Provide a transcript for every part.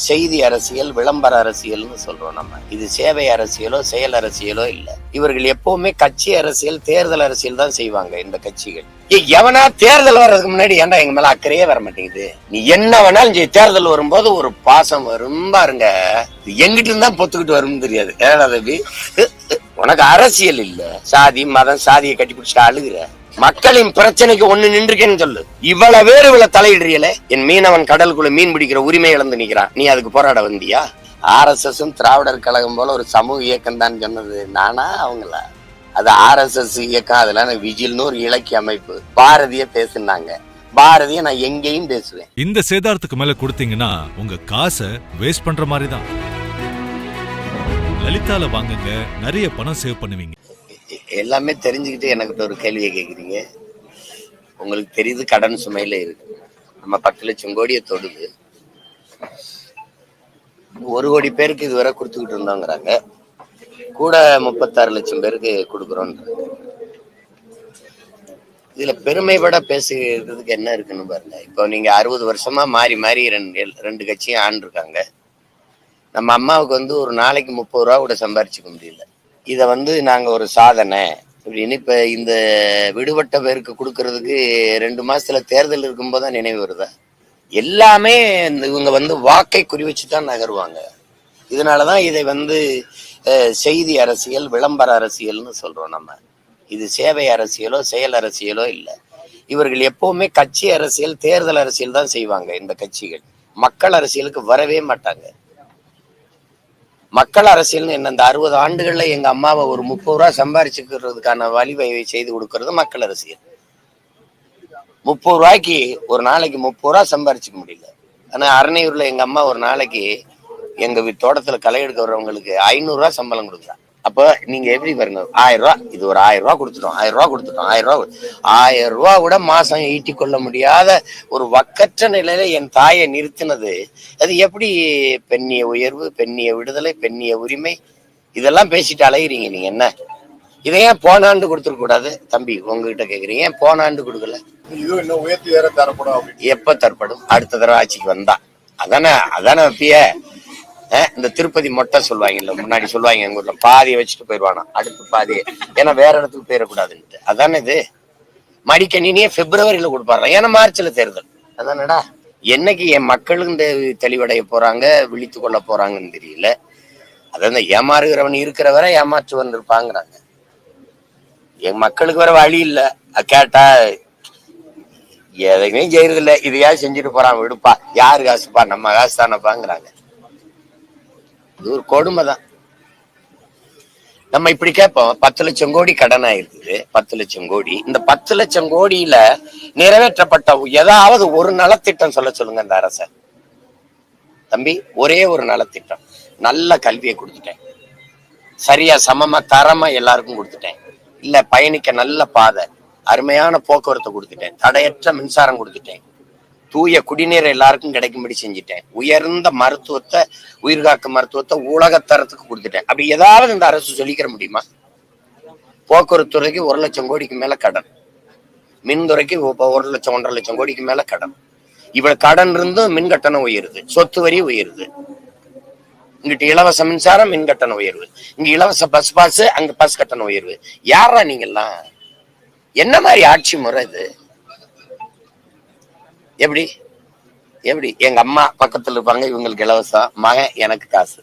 செய்தி அரசியல், விளம்பர அரசியல்னு சொல்றோம் நம்ம. இது சேவை அரசியலோ செயல் அரசியலோ இல்ல. இவர்கள் எப்பவுமே கட்சி அரசியல், தேர்தல் அரசியல் தான் செய்வாங்க இந்த கட்சிகள். எவனா தேர்தல் வர்றதுக்கு முன்னாடி ஏன்டா எங்க மேல அக்கறையே வர மாட்டேங்குது. நீ என்ன வேணாலும் தேர்தல் வரும்போது ஒரு பாசம் வரும் பாருங்க, எங்கிட்ட இருந்தா பொத்துக்கிட்டு வரும் தெரியாது. உனக்கு அரசியல் இல்ல, சாதி மதம், சாதியை கட்டி பிடிச்சிட்டு அழுகுற. மக்களின் பிரச்சனைக்கு ஒண்ணு நின்றுக்கேன்னு சொல்லு. இவ்வளவு பேர் இவ்வளவு தலையிடுறீல. என் மீனவன் கடலுக்குள்ள மீன் பிடிக்கிற உரிமை இழந்து நிக்கிறான், நீ அதுக்கு போராட வந்தியா? RSSம் திராவிடர் கழகம் போல ஒரு சமூக இயக்கம் தான் சொன்னது நானா அவங்கள? அது RSS இயக்கம். அதெல்லாம் விஜில்னு ஒரு இலக்கிய அமைப்பு. பாரதிய பேசுனாங்க. பாரதிய நான் எங்கேயும் பேசுவேன். இந்த சேதாரத்துக்கு மேல கொடுத்தீங்கன்னா உங்க காசை வேஸ்ட் பண்ற மாதிரி தான். லலிதால வாங்குங்க, நிறைய பணம் சேவ் பண்ணுவீங்க. எல்லாமே தெரிஞ்சுக்கிட்டு எனக்கு ஒரு கேள்வியை கேட்குறீங்க. உங்களுக்கு தெரியுது கடன் சுமையில இருக்கு. நம்ம 10 லட்சம் கோடியை தொடுது. 1 கோடி பேருக்கு இதுவரை கொடுத்துக்கிட்டு இருந்தோங்கிறாங்க. கூட 36 லட்சம் பேருக்கு கொடுக்குறோன்றாங்க. இதுல பெருமைப்பட பேசுறதுக்கு என்ன இருக்குன்னு பாருங்க. இப்போ நீங்க 60 வருஷமா மாறி மாறி ரெண்டு கட்சியும் ஆண்டிருக்காங்க. நம்ம அம்மாவுக்கு ஒரு நாளைக்கு 30 ரூபா கூட சம்பாரிச்சுக்க முடியல. இதை நாங்க ஒரு சாதனை இப்படின்னு இப்ப இந்த விடுபட்ட பேருக்கு கொடுக்கறதுக்கு 2 மாசத்துல தேர்தல் இருக்கும்போதுதான் நினைவு வருதா? எல்லாமே இவங்க வாக்கை குறி வச்சுதான் நகருவாங்க. இதனாலதான் இதை செய்தி அரசியல், விளம்பர அரசியல்னு சொல்றோம் நம்ம. இது சேவை அரசியலோ செயல் அரசியலோ இல்ல. இவர்கள் எப்பவுமே கட்சி அரசியல், தேர்தல் அரசியல் தான் செய்வாங்க இந்த கட்சிகள். மக்கள் அரசியலுக்கு வரவே மாட்டாங்க. மக்கள் அரசியல்னு என்ன? இந்த 60 ஆண்டுகள்ல எங்க அம்மாவை ஒரு 30 ரூபா சம்பாரிச்சுக்கிறதுக்கான வழிவகை செய்து கொடுக்கறது மக்கள் அரசியல். 30 ரூபாய்க்கு ஒரு நாளைக்கு 30 ரூபா சம்பாரிச்சுக்க முடியல. ஆனா அரணையூர்ல எங்க அம்மா ஒரு நாளைக்கு எங்க தோட்டத்துல களை எடுக்க வர்றவங்களுக்கு 500 ரூபா சம்பளம் கொடுக்குறாங்க. அப்ப நீங்க எப்படி பாருங்க, 1000 ரூபா, இது ஒரு 1000 ரூபா கொடுத்துட்டோம், 1000 ரூபா கொடுத்துட்டோம், 1000 ரூபா கூட மாசம் ஈட்டி கொள்ள முடியாத ஒரு வக்கற்ற நிலையில என் தாயை நிறுத்தினது. அது எப்படி பெண்ணிய உயர்வு, பெண்ணிய விடுதலை, பெண்ணிய உரிமை இதெல்லாம் பேசிட்டு அலைகிறீங்க நீங்க? என்ன இதை ஏன் போன ஆண்டு கொடுத்துருக்க கூடாது? தம்பி உங்ககிட்ட கேக்குறீங்க, ஏன் போன ஆண்டு கொடுக்கல? எப்ப தரப்படும்? அடுத்த தடவை ஆட்சிக்கு வந்தா அதானே வைப்பிய. இந்த திருப்பதி மொட்டை சொல்லுவாங்கல்ல, முன்னாடி சொல்லுவாங்க எங்க ஊர்ல, பாதியை வச்சுட்டு போயிடுவானா அடுத்து பாதியை, ஏன்னா வேற இடத்துக்கு போயிடக்கூடாதுன்ட்டு. அதானே இது. மடிக்கணினியே பிப்ரவரியில கொடுப்பாரு, ஏன்னா மார்ச்ல தேர்தல். அதானடா. என்னைக்கு என் மக்களும் தெளிவடைய போறாங்க, விழித்து கொள்ள போறாங்கன்னு தெரியல. அதான் ஏமாறுகிறவன் இருக்கிற வரை ஏமாற்றுவன் இருப்பாங்கிறாங்க. என் மக்களுக்கு வர வழி இல்ல. கேட்டா எதையுமே செய்யறது இல்ல, இதையா செஞ்சுட்டு போறான், விடுப்பா, யாரு காசுப்பா, நம்ம காசு தானப்பாங்கிறாங்க. இது ஒரு கொடுமை தான். நம்ம இப்படி கேட்போம், 10 லட்சம் கோடி கடன் ஆயிருக்குது, 10 லட்சம் கோடி. இந்த 10 லட்சம் கோடியில நிறைவேற்றப்பட்ட ஏதாவது ஒரு நலத்திட்டம் சொல்ல சொல்லுங்க இந்த அரச. தம்பி, ஒரே ஒரு நலத்திட்டம். நல்ல கல்வியை கொடுத்துட்டேன், சரியா சமமா தரமா எல்லாருக்கும் கொடுத்துட்டேன். இல்ல பயணிக்க நல்ல பாதை, அருமையான போக்குவரத்து கொடுத்துட்டேன், தடையற்ற மின்சாரம் கொடுத்துட்டேன், தூய குடிநீர் எல்லாருக்கும் கிடைக்கும்படி செஞ்சுட்டேன், உயர்ந்த மருத்துவத்தை, உயிர்காக்க மருத்துவத்தை உலகத்தரத்துக்கு கொடுத்துட்டேன். அப்படி ஏதாவது இந்த அரசு சொல்லிக்கிற முடியுமா? போக்குவரத்து துறைக்கு 1 லட்சம் கோடிக்கு மேல கடன், மின்துறைக்கு 1 லட்சம் 1.5 லட்சம் கோடிக்கு மேல கடன். இவ்வளவு கடன் இருந்தும் மின் கட்டணம் உயருது, சொத்து வரி உயருது. இங்கிட்ட இலவச மின்சாரம், மின் கட்டணம் உயர்வு. இங்க இலவச பஸ் பாஸ், அங்க பஸ் கட்டணம் உயர்வு. யாரா நீங்கெல்லாம்? என்ன மாதிரி ஆட்சி முறை இது? எப்படி எப்படி? எங்க அம்மா பக்கத்துல இருப்பாங்க, இவங்களுக்கு இலவசம், மகன் எனக்கு காசு.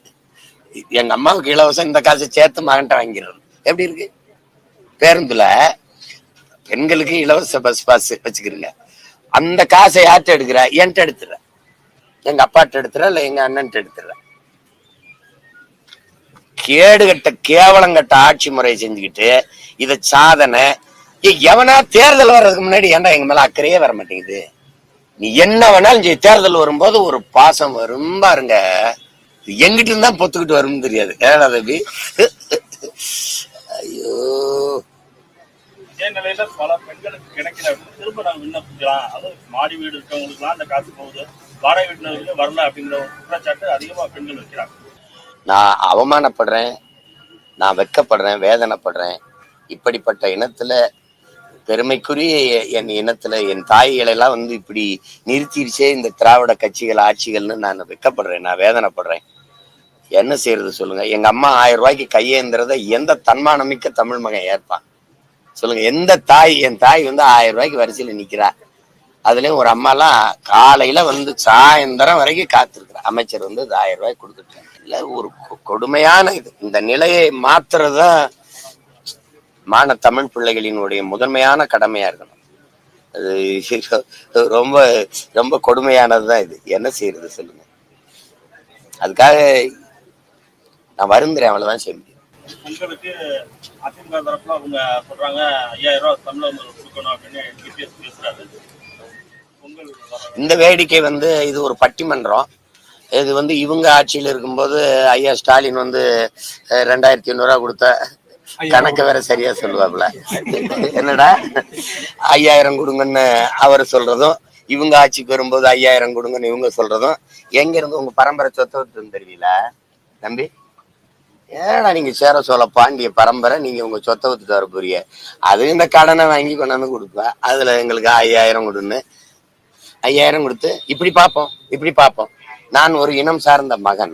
எங்க அம்மாவுக்கு இலவசம், இந்த காசை சேர்த்து மகன்கிட்ட வாங்கிடுறோம். எப்படி இருக்கு? பேருந்துல பெண்களுக்கு இலவச பஸ் பாஸ் வச்சுக்கிறீங்க, அந்த காசை யார்கிட்ட எடுக்கிற? என்கிட்ட எடுத்துற, எங்க அப்பாட்ட எடுத்துற, இல்ல எங்க அண்ணன்ட்ட எடுத்துற. கேடுகட்ட கேவலங்கட்ட ஆட்சி முறையை செஞ்சுக்கிட்டு இத சாதனை. எவனா தேர்தல் வர்றதுக்கு முன்னாடி ஏன்டா எங்க மேல அக்கறையே வர மாட்டேங்குது. நீ என்ன வேணாலும் தேர்தல் வரும்போது ஒரு பாசம் வரும் பாருங்க, எங்கிட்ட இருந்தா பொத்துக்கிட்டு வரும் தெரியாது. தம்பி, ஐயோ, நிலையில பல பெண்களுக்கு கிடைக்கிற திரும்ப நாங்க விண்ணப்பிக்கலாம், அது மாடி வீடு இருக்கவங்களுக்கு அந்த காசு போகுது, வாடகை வீட்டினருக்கு வரல அப்படிங்கிற குற்றச்சாட்டு அதிகமா பெண்கள் வைக்கிறாங்க. நான் அவமானப்படுறேன், நான் வெட்கப்படுறேன், வேதனைப்படுறேன். இப்படிப்பட்ட இனத்துல பெருமைக்குரிய என் இனத்துல என் தாய்களை எல்லாம் வந்து இப்படி நிறுத்திடுச்சே இந்த திராவிட கட்சிகள் ஆட்சிகள்னு நான் வெட்கப்படுறேன், நான் வேதனைப்படுறேன். என்ன செய்யறது சொல்லுங்க? எங்க அம்மா 1000 ரூபாய்க்கு கையேந்திரத எந்த தன்மானமிக்க தமிழ் மகன் ஏற்பான் சொல்லுங்க? எந்த தாய்? என் தாய் வந்து 1000 ரூபாய்க்கு வரிசையில நிக்கிறா. அதுலயும் ஒரு அம்மா எல்லாம் காலையில வந்து சாயந்தரம் வரைக்கும் காத்திருக்கிற அமைச்சர் வந்து 1000 ரூபாய்க்கு கொடுத்துருக்காங்க. இல்ல ஒரு கொடுமையான இது. இந்த நிலையை மாத்துறதுதான் மான தமிழ் பிள்ளைகளினுடைய முதன்மையான கடமையா இருக்கணும். அது ரொம்ப ரொம்ப கொடுமையானதுதான் இது. என்ன செய்யறது சொல்லுங்க? அதுக்காக நான் வருந்துறேன், அவ்வளவுதான் செய்ய முடியும். உங்களுக்கு அதிமுக தரப்புல அவங்க சொல்றாங்க 5000 ரூபாய் தமிழக முதல்வர் கொடுக்கணும் அப்படின்னு டிபிஎஸ் பேசுறாரு. இந்த வேடிக்கை வந்து இது ஒரு பட்டிமன்றம். இது வந்து இவங்க ஆட்சியில் இருக்கும்போது ஐயா ஸ்டாலின் வந்து 2800 ரூபா கொடுத்த கணக்கு வேற சரியா சொல்லுவாப்புல. என்னடா 5000 கொடுங்கன்னு அவர் சொல்றதும், இவங்க ஆட்சிக்கு வரும்போது 5000 கொடுங்கன்னு இவங்க சொல்றதும், எங்க இருந்து உங்க பரம்பரை சொத்து தெரியல தம்பி? ஏன்னா நீங்க சேர சோழ பாண்டிய பரம்பரை, நீங்க உங்க சொத்தை வித்துட்டு வர போறிய. அது இந்த கடனை வாங்கி கொண்டாந்து கொடுப்ப, அதுல எங்களுக்கு 5000 கொடுன்னு 5000 கொடுத்து இப்படி பார்ப்போம். நான் ஒரு இனம் சார்ந்த மகன்,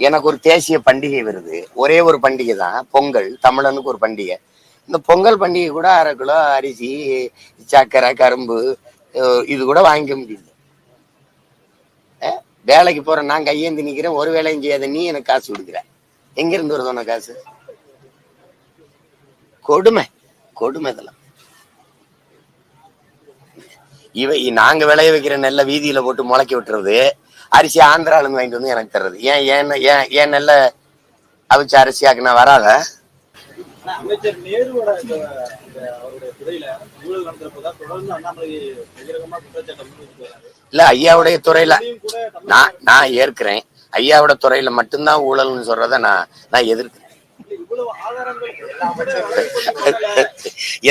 எனக்கு ஒரு தேசிய பண்டிகை வருது. ஒரே ஒரு பண்டிகை தான் பொங்கல், தமிழனுக்கு ஒரு பண்டிகை. இந்த பொங்கல் பண்டிகை கூட 1/2 கிலோ அரிசி, சர்க்கரை, கரும்பு இது கூட வாங்கிக்க முடியல. வேலைக்கு போறேன், நான் கையேந்தி நிக்கிறேன், ஒரு வேலையும் செய்யாத நீ எனக்கு காசு கொடுக்குற. எங்க இருந்து வருது உனக்கு காசு? கொடுமை இதெல்லாம். நாங்க விளைய வைக்கிற நெல்ல வீதியில போட்டு முளைக்க விட்டுறது, அரிசி ஆந்திரால இருந்து வாங்கிட்டு வந்து எனக்கு தர்றது. ஏன் நெல்ல அவிச்சு அரிசியாக்குனா வராத? அமைச்சர் நேருவோட அவருடைய துறையில ஊழல் நடந்திருப்பதா தொடர்ந்து அண்ணாமலை பகிரங்கமா குற்றச்சாட்டு. இல்ல, ஐயாவுடைய துறையில நான் ஏற்கிறேன். ஐயாவோட துறையில மட்டும்தான் ஊழல்னு சொல்றத நான் எதிர்க்கிறேன்.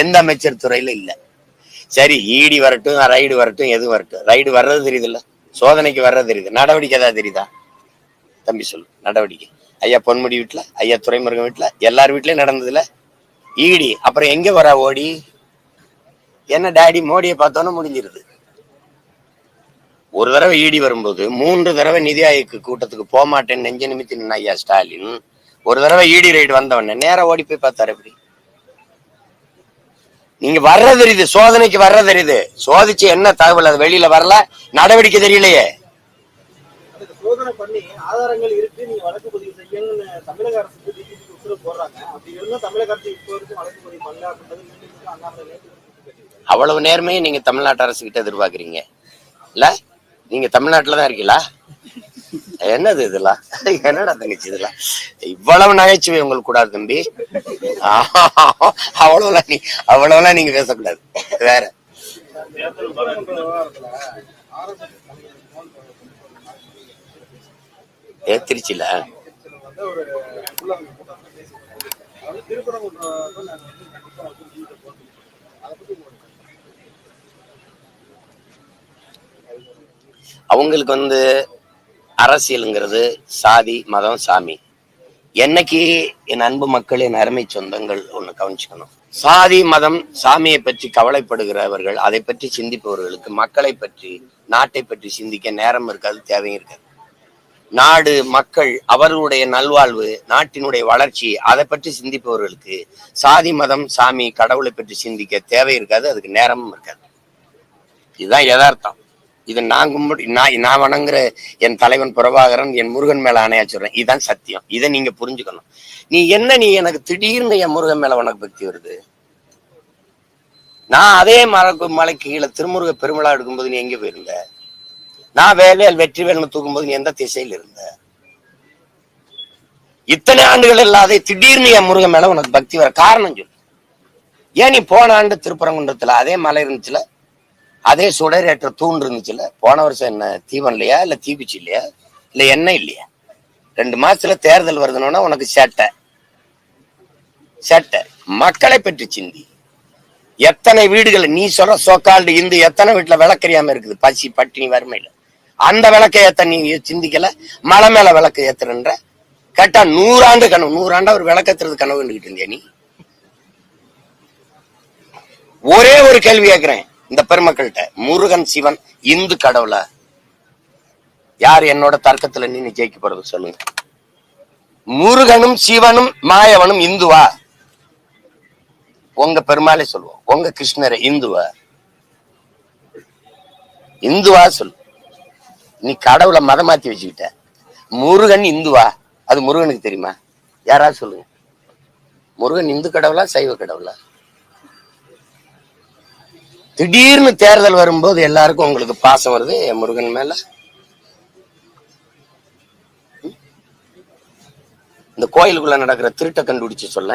எந்த அமைச்சர் துறையில இல்ல. சரி, ஈடி வரட்டும், ரைடு வரட்டும், எது வரட்டும். ரைடு வர்றது தெரியுது இல்ல, சோதனைக்கு வர்றது தெரியுது. நடவடிக்கை ஏதாவது தெரியுதா தம்பி? சொல்லு. நடவடிக்கை ஐயா பொன்முடி வீட்டுல, ஐயா துரைமுருகன் வீட்டுல, எல்லார் வீட்லயும் நடந்ததுல ஈடி. அப்புறம் எங்க வர ஓடி? என்ன டாடி மோடியை பார்த்தோன்னு முடிஞ்சிருது. ஒரு தடவை ஈடி வரும்போது 3 தடவை நிதி ஆயோக் கூட்டத்துக்கு போக மாட்டேன்னு நெஞ்ச நிமித்தி நின்ன ஐயா ஸ்டாலின், ஒரு தடவை ஈடி ரைடு வந்தவொடனே நேரா ஓடி போய் பார்த்தாரு. எப்படி நீங்க வர்றது தெரியுது, சோதனைக்கு வர்றது தெரியுது, சோதிச்சு என்ன தகவல் அது வெளியில வரல, நடவடிக்கை தெரியலையே. சோதனை பண்ணி ஆதாரங்கள் இருக்கு, நீங்க வழக்கு பதிவு செய்யுங்கன்னு தமிழக அரசுக்கு டிஜிபி உத்தரவு போடுறாங்க. அப்படி இருந்தா தமிழக அரசு இப்போ வரைக்கும் வழக்கு பதிவு பண்ணல அப்படின்றது அவ்வளவு நேர்மையை நீங்க தமிழ்நாட்டு அரசு கிட்ட எதிர்பார்க்கறீங்க இல்ல? நீங்க தமிழ்நாட்டுலதான் இருக்கீங்களா? என்னது இதெல்லாம்? என்னடா தங்கச்சி இதெல்லாம்? இவ்வளவு நகைச்சுவை உங்களுக்கு கூடாது தம்பி. அவ்வளவுலாம் நீங்க பேசக்கூடாது. வேற திருச்சியில அவங்களுக்கு வந்து அரசியலுங்கிறது சாதி, மதம், சாமி. என்னைக்கு என் அன்பு மக்கள், என் அருமை சொந்தங்கள் ஒண்ணு கவனிச்சுக்கணும். சாதி, மதம், சாமியை பற்றி கவலைப்படுகிறவர்கள், அதை பற்றி சிந்திப்பவர்களுக்கு மக்களை பற்றி, நாட்டை பற்றி சிந்திக்க நேரம் இருக்காது, தேவையும் இருக்காது. நாடு, மக்கள், அவர்களுடைய நல்வாழ்வு, நாட்டினுடைய வளர்ச்சி, அதை பற்றி சிந்திப்பவர்களுக்கு சாதி, மதம், சாமி, கடவுளை பற்றி சிந்திக்க தேவை இருக்காது, அதுக்கு நேரமும் இருக்காது. இதுதான் யதார்த்தம். இது நான் கும்பிட்டு நான் வணங்குற என் தலைவன் பிரபாகரன், என் முருகன் மேல ஆணையா சொல்றேன். இதுதான் சத்தியம். இதை நீங்க புரிஞ்சுக்கணும். நீ எனக்கு திடீர்னு என் முருகன் மேல உனக்கு பக்தி வருது? நான் அதே மலைக்கு கீழே திருமுருக பெருமிழா எடுக்கும்போது நீ எங்க போயிருந்த? நான் வேலையால் வெற்றி வேல்னு தூக்கும்போது நீ எந்த திசையில் இருந்த? இத்தனை ஆண்டுகள் இல்லாத திடீர்னு என் முருகன் மேல உனக்கு பக்தி வர காரணம் சொல்லு. ஏன் நீ போன ஆண்டு திருப்பரங்குன்றத்துல அதே மலை இருந்துச்சுல, அதே சுடரேற்ற தூண் இருந்துச்சுல, போன வருஷம் என்ன தீபம் இல்லையா, இல்ல தீபிச்சு இல்லையா, இல்ல எண்ணெய் இல்லையா? 2 மாசத்துல தேர்தல் வருதுன்னா உனக்கு சேட்டை. மக்களை பற்றி சிந்தி. எத்தனை வீடுகள் நீ சொல்ற சோக்கால்டு இந்து எத்தனை வீட்டுல விளக்கறியாம இருக்குது, பசி பட்டினி வறுமையில. அந்த விளக்கை ஏத்த நீ சிந்திக்கல. மலை மேல விளக்கு ஏத்துறன்ற கேட்டா 100 ஆண்டு கனவு, 100 ஆண்டா ஒரு விளக்கத்துறது கனவு கண்டுகிட்டு இருந்தியா நீ? ஒரே ஒரு கேள்வி கேட்கிறேன் இந்த பெருமக்கள்கிட்ட, முருகன் சிவன் இந்து கடவுளா? யார் என்னோட தர்க்கத்துல நீங்க ஜெயிக்க போறது சொல்லுங்க. முருகனும் சிவனும் மாயவனும் இந்துவா? உங்க பெருமாளே சொல்லுவோம். உங்க கிருஷ்ணரை இந்துவா? இந்துவா சொல்லு. நீ கடவுளை மதம் மாத்தி வச்சுக்கிட்ட. முருகன் இந்துவா? அது முருகனுக்கு தெரியுமா? யாராவது சொல்லுங்க. முருகன் இந்து கடவுளா சைவ கடவுளா? திடீர்னு தேர்தல் வரும்போது எல்லாருக்கும் உங்களுக்கு பாசம் வருது முருகன் மேல. இந்த கோயிலுக்குள்ள நடக்கிற திருட்டை கண்டுபிடிச்சு சொல்ல.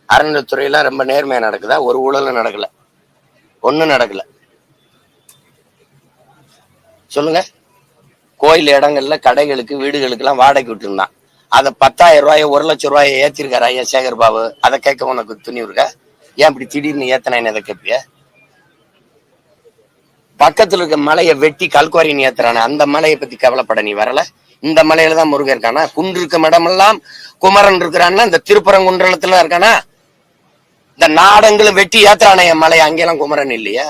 அறநிலைத்துறையில ரொம்ப நேர்மையா நடக்குதா? ஒரு ஊழலும் நடக்கல, ஒண்ணும் நடக்கல. சொல்லுங்க. கோயில் இடங்கள்ல கடைகளுக்கு வீடுகளுக்கு எல்லாம் வாடகை விட்டு இருந்தான். அதை 10,000 ரூபாய 1,00,000 ரூபாய ஏத்திருக்காரு ஐயா சேகர் பாபு. அதை கேட்க உனக்கு துணிவு இருக்கா? ஏன் இப்படி திடீர்னு ஏத்தனான்னு அதை கேட்பிய? பக்கத்துல இருக்க மலையை வெட்டி கல்குவாரின்னு ஏத்துறானே, அந்த மலையை பத்தி கவலைப்பட நீ வரல? இந்த மலையில தான் முருகன் இருக்கானா? குன்று இருக்கும் இடமெல்லாம் குமரன் இருக்கிறான்னா இந்த திருப்பரங்குன்றத்துல இருக்கானா? இந்த நாடங்களும் வெட்டி ஏத்துறானே என் மலை, அங்கெல்லாம் குமரன் இல்லையா?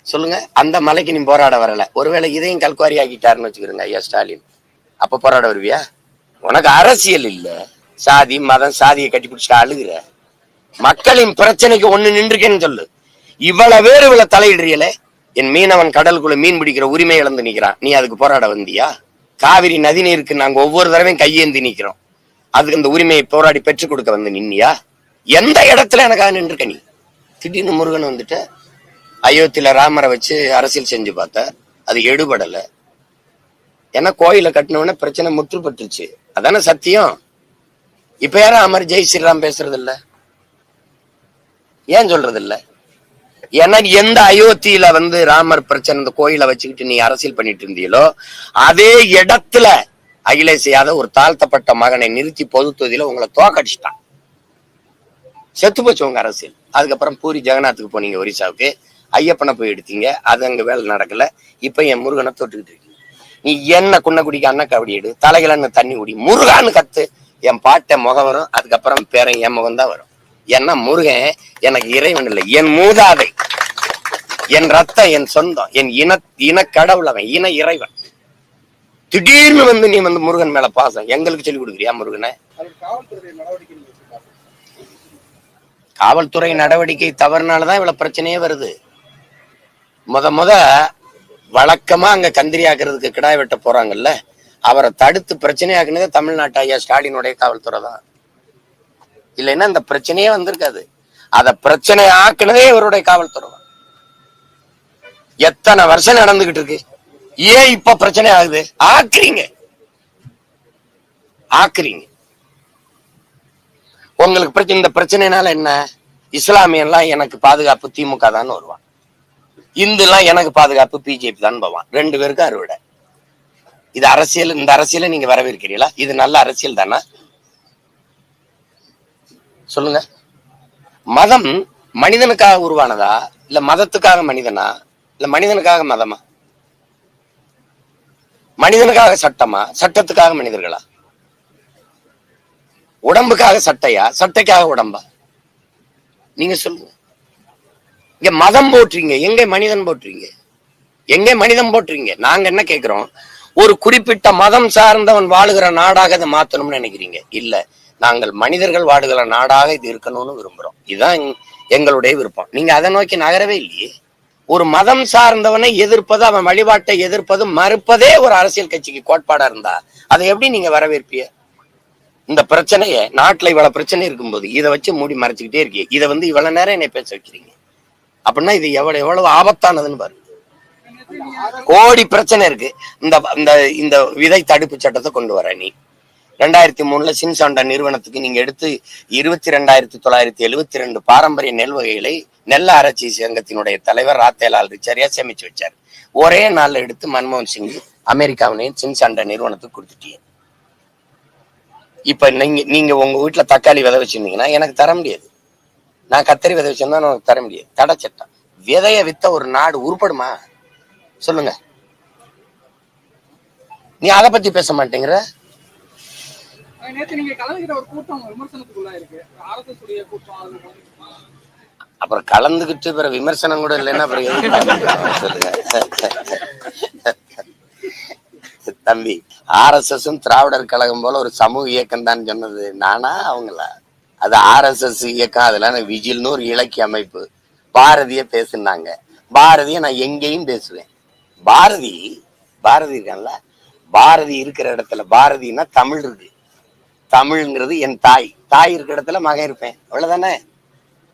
சொல்லுங்க. அந்த மலைக்கு நீ போராட வரல. ஒருவேளை இதையும் கல்குவாரி ஆக்கிட்டாருன்னு வச்சுக்கிறோங்க ஐயா ஸ்டாலின், அப்ப போராட வருவியா? உனக்கு அரசியல் இல்ல, சாதி மதம், சாதியை கட்டி பிடிச்சிட்டு அழுகுற. மக்களின் பிரச்சனைக்கு ஒண்ணு நின்றுக்கேன்னு சொல்லு. இவ்வளவு பேர் இவ்வளவு தலையிடுறீங்களே. என் மீனவன் கடலுக்குள்ள மீன் பிடிக்கிற உரிமை இழந்து நிக்கிறான், நீ அதுக்கு போராட வந்தியா? காவிரி நதி நீருக்கு நாங்க ஒவ்வொரு தடவையும் கையேந்தி நிக்கிறோம், அதுக்கு இந்த உரிமையை போராடி பெற்றுக் கொடுக்க வந்து நின்னியா? எந்த இடத்துல எனக்காக நின்றுக்க நீ? திடீர்னு முருகன் வந்துட்டு அயோத்தியில ராமரை வச்சு அரசியல் செஞ்சு பார்த்த, அது எடுபடல. ஏன்னா கோயில கட்டினவன பிரச்சனை முற்றுப்பட்டுருச்சு, அதான சத்தியம். இப்ப யாரும் அமர் ஜெய் ஸ்ரீராம் பேசுறது இல்ல, ஏன் சொல்றது இல்ல? ஏன்னா எந்த அயோத்தியில ராமர் பிரச்சனை இந்த கோயிலை வச்சுக்கிட்டு நீ அரசியல் பண்ணிட்டு இருந்தீங்களோ அதே இடத்துல அகிலேஷ் யாதவ் ஒரு தாழ்த்தப்பட்ட மகனை நிறுத்தி பொது தொகுதியில உங்களை தோக்கடிச்சுட்டான். செத்து போச்சு உங்க அரசியல். அதுக்கப்புறம் பூரி ஜெகநாத்துக்கு போனீங்க, ஒரிசாவுக்கு ஐயப்பனை போய் எடுத்தீங்க, அது அங்க வேலை நடக்கல. இப்ப என் முருகனை தொட்டுக்கிட்டு இருக்கீங்க. நீ என்ன குன்ன குடிக்க அண்ணா கபடி எடு, தலைகளன்னு தண்ணி குடி, முருகான்னு கத்து, என் பாட்டை முகம் வரும். அதுக்கப்புறம் பேரன் என் முகம் தான் வரும். ஏன்னா முருகன் எனக்கு இறைவன் இல்லை, என் மூதாதை, என் ரத்தம், என் சொந்தம், என் இன கடவுள், அவன் இன இறைவன். திடீர்னு நீ முருகன் மேல பாசம் எங்களுக்கு சொல்லி கொடுக்குறியா முருகனை? காவல்துறை நடவடிக்கை தவறுனாலதான் இவ்வளவு பிரச்சனையே வருது. முத வழக்கமா அங்க கந்திரி ஆக்குறதுக்கு கிடாய் வெட்ட போறாங்கல்ல, அவரை தடுத்து பிரச்சனையாக்குனதே தமிழ்நாட்டு ஐயா ஸ்டாலினுடைய காவல்துறை தான். இல்லைன்னா இந்த பிரச்சனையே வந்திருக்காது. அத பிரச்சனை ஆக்குனதே இவருடைய காவல்துறை தான். எத்தனை வருஷம் நடந்துகிட்டு இருக்கு, ஏன் இப்ப பிரச்சனை ஆகுது? ஆக்குறீங்க. உங்களுக்கு பிரச்சனை. இந்த பிரச்சனைனால என்ன? இஸ்லாமியெல்லாம் எனக்கு பாதுகாப்பு திமுக தான் வருவான், இந்து எல்லாம் எனக்கு பாதுகாப்பு பிஜேபி தான் போவான். 2 பேருக்கு அறுவடை. இது அரசியல். இந்த அரசியலை நீங்க வரவேற்கிறீங்களா? இது நல்ல அரசியல் தானா? சொல்லுங்க. மதம் மனிதனுக்காக உருவானதா, இல்ல மதத்துக்காக மனிதனா, இல்ல மனிதனுக்காக மதமா? மனிதனுக்காக சட்டமா, சட்டத்துக்காக மனிதர்களா? உடம்புக்காக சட்டையா, சட்டைக்காக உடம்பா? நீங்க சொல்லுங்க. இங்க மதம் போட்டுறீங்க, எங்க மனிதன் போட்டுறீங்க? எங்க மனிதன் போட்டுறீங்க? நாங்க என்ன கேட்கிறோம், ஒரு குறிப்பிட்ட மதம் சார்ந்தவன் வாழுகிற நாடாக இதை மாத்தணும்னு நினைக்கிறீங்க? இல்ல, நாங்கள் மனிதர்கள் வாழுகிற நாடாக இது இருக்கணும்னு விரும்புறோம். இதுதான் எங்களுடைய விருப்பம். நீங்க அதை நோக்கி நகரவே இல்லையே. ஒரு மதம் சார்ந்தவனை எதிர்ப்பது, அவன் வழிபாட்டை எதிர்ப்பது, மறுப்பதே ஒரு அரசியல் கட்சிக்கு கோட்பாடா இருந்தா அதை எப்படி நீங்க வரவேற்பிய? இந்த பிரச்சனைய, நாட்டுல இவ்வளவு பிரச்சனை இருக்கும்போது இதை வச்சு மூடி மறைச்சுக்கிட்டே இருக்கீங்க. இதை இவ்வளவு நேரம் என்னை பேச வைக்கிறீங்க அப்படின்னா இது எவ்வளவு ஆபத்தானதுன்னு பாருங்க. கோடி பிரச்சனை இருக்கு. இந்த விதை தடுப்பு சட்டத்தை கொண்டு வர நீ 2003 சின்சாண்டா நிறுவனத்துக்கு நீங்க எடுத்து 22,972 பாரம்பரிய நெல் வகைகளை நெல் ஆராய்ச்சி சங்கத்தினுடைய தலைவர் ராத்தேலால் ரிச்சரியா சேமிச்சு வச்சார். ஒரே நாள்ல எடுத்து மன்மோகன் சிங் அமெரிக்காவினையும் சின்சாண்டா நிறுவனத்துக்கு கொடுத்துட்டீங்க. இப்ப நீங்க உங்க வீட்டுல தக்காளி விதை வச்சிருந்தீங்கன்னா எனக்கு தர முடியாது. நான் கத்தரி விதை வச்சிருந்தா எனக்கு தர முடியாது. தடை சட்டம். விதைய வித்த ஒரு நாடு உருப்படுமா? சொல்லுங்க. நீ அதை பத்தி பேச மாட்டேங்கிற. நேற்று நீங்க கலந்துக்கிற ஒரு கூட்டம் விமர்சனத்துக்குள்ள இருக்கு. RSS உடைய கூட்டம் அப்புறம் கலந்துகிட்டு பிற விமர்சனம் கூட இல்லைன்னா அப்புறம் எதுக்கு சொல்லுங்க. தம்பி, RSSம் திராவிடர் கழகம் போல ஒரு சமூக இயக்கம் தான் சொன்னது நானா அவங்களா? அது RSS இயக்கம். அதெல்லாம் விஜில்னு ஒரு இலக்கிய அமைப்பு. பாரதிய பேசுனாங்க. பாரதிய நான் எங்கேயும் பேசுவேன். பாரதி இருக்கான்ல, பாரதி இருக்கிற இடத்துல, பாரதினா தமிழ் இருக்கு, தமிழ்ங்கிறது என் தாய் இருக்கிற இடத்துல மகன் இருப்பேன், அவ்வளவுதானே.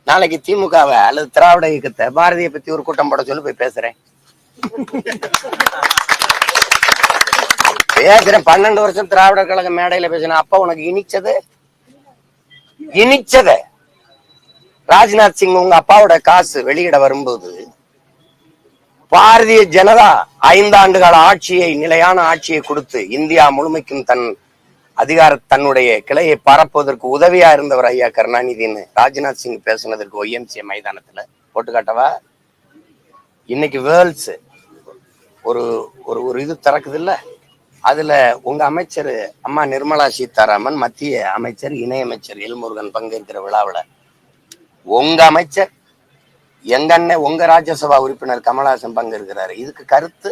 நாளைக்கு திமுகவை அல்லது திராவிட இயக்கத்தை பாரதியை பத்தி ஒரு கூட்டம் போட சொல்லி போய் பேசுறேன். 12 வருஷம் திராவிடர் கழக மேடையில பேசின அப்ப உனக்கு இனிச்சத ராஜ்நாத் சிங் உங்க அப்பாவோட காசு வெளியிட வரும்போது பாரதிய ஜனதா 5 ஆண்டுகால ஆட்சியை, நிலையான ஆட்சியை கொடுத்து இந்தியா முழுமைக்கும் தன்னுடைய கிளையை பரப்புவதற்கு உதவியா இருந்தவர் ஐயா கருணாநிதினு ராஜ்நாத் சிங் பேசுனதற்கு OMC மைதானத்துல போட்டு காட்டவா? இன்னைக்கு வேர்ல்ட்ஸ் ஒரு இது திறக்குது இல்ல, அதுல உங்க அமைச்சர் அம்மா நிர்மலா சீதாராமன், மத்திய அமைச்சர் இணையமைச்சர் எல்முருகன் பங்கேற்கிற விழாவில் உங்க அமைச்சர் எங்க அண்ணன் உங்க ராஜ்யசபா உறுப்பினர் கமலஹாசன் பங்கேற்கிறாரு. இதுக்கு கருத்து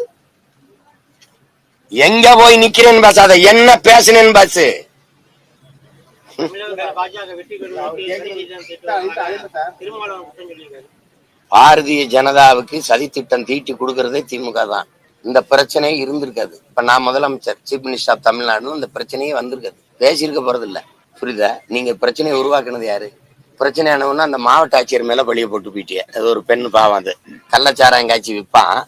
எங்க போய் நிக்கிறேன்னு பேசாத, என்ன பேசுனேன்னு பேசு. பாரதிய ஜனதாவுக்கு சதி திட்டம் தீட்டி கொடுக்கறதே திமுக தான். இந்த பிரச்சனையே இருந்திருக்காது. இப்ப நான் முதலமைச்சர், சீஃப் மினிஸ்டர் ஆஃப் தமிழ்நாடு, இந்த பிரச்சனையே வந்திருக்காது, பேசியிருக்க போறது இல்ல. புரியுதா? நீங்க பிரச்சனையை உருவாக்குனது யாரு? பிரச்சனை ஆனவுன்னா அந்த மாவட்ட ஆட்சியர் மேல பழிய போட்டு போயிட்டிய. அது ஒரு பெண் பாவம், அது கள்ளச்சாராயம் காய்ச்சி விற்பான்,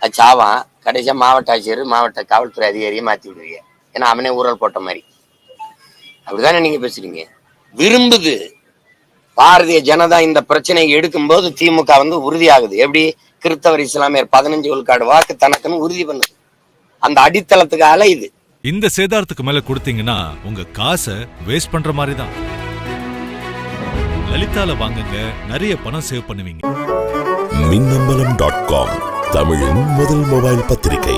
அது சாவான், கடைசியா மாவட்ட ஆட்சியர் மாவட்ட காவல்துறை அதிகாரியை மாத்தி விடுவீங்க. ஏன்னா அவனே ஊழல் போட்ட மாதிரி. அப்படிதானே நீங்க பேசுறீங்க? விரும்புது பாரதிய ஜனதா இந்த பிரச்சனையை எடுக்கும் போது திமுக உறுதியாகுது. எப்படி? கிறிஸ்தவர் இஸ்லாமியர் 15 விழுக்காடு வாக்கு தனக்குன்னு உறுதி பண்ணுது. அந்த அடித்தளத்துக்கு அலையுது. இந்த சேதாரத்துக்கு மேல கொடுத்தீங்கன்னா உங்க காசை வேஸ்ட் பண்ற மாதிரி தான். லலிதால வாங்குங்க, நிறைய பணம் சேவ் பண்ணுவீங்க. மின்னம்பலம்.com தமிழின் முதல் மொபைல் பத்திரிகை.